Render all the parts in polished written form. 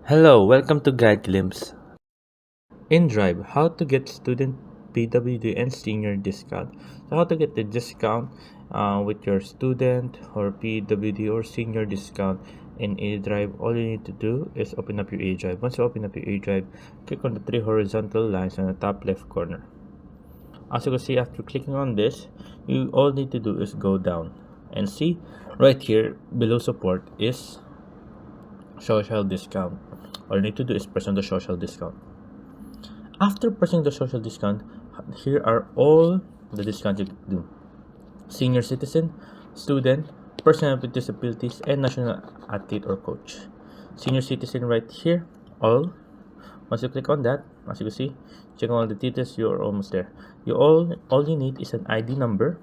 Hello, welcome to Guide Glimpse. In Drive, how to get student PWD and senior discount. So how to get the discount with your student or PWD or senior discount in A Drive. All you need to do is open up your A Drive. Once you open up your A Drive, click on the three horizontal lines on the top left corner. As you can see, after clicking on this, you all need to do is go down and see right here below support is social discount. All you need to do is press on the social discount. After pressing the social discount, here are all the discounts you can do: senior citizen, student, person with disabilities, and national athlete or coach. Senior citizen right here, all. Once you click on that, as you can see, check all the details, you're almost there. All you need is an ID number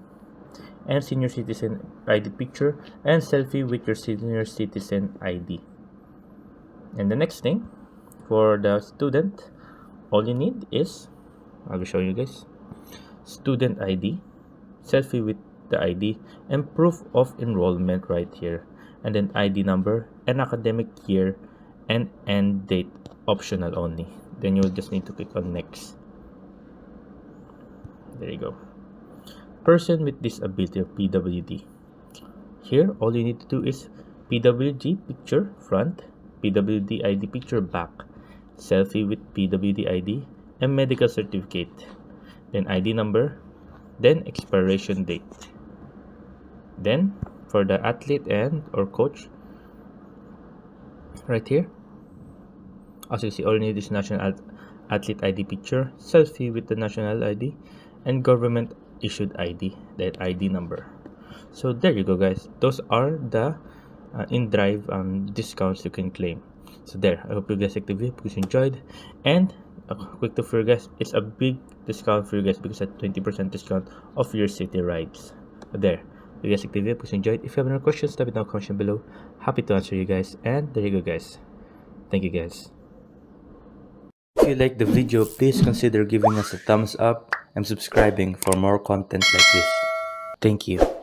and senior citizen ID picture and selfie with your senior citizen ID. And the next thing, for the student, all you need is, I will show you guys, student ID, selfie with the ID, and proof of enrollment right here, and then ID number and academic year and end date, optional only. Then you'll just need to click on next. There you go. Person with disability or PWD. Here all you need to do is PWD picture front, PWD ID picture back, selfie with PWD ID, and medical certificate, then ID number, then expiration date. Then for the athlete and or coach, right here, as you see, all you need is national athlete ID picture, selfie with the national ID, and government issued ID, that ID number. So there you go, guys. Those are the in-drive discounts you can claim. So there, I hope you guys liked the video, because you enjoyed. And a quick tip for you guys, it's a big discount for you guys because at 20% discount of your city rides. There, you guys liked the video, because you enjoyed. If you have any questions, type it down in the comment below. Happy to answer you guys. And there you go, guys. Thank you, guys. If you like the video, please consider giving us a thumbs up and subscribing for more content like this. Thank you.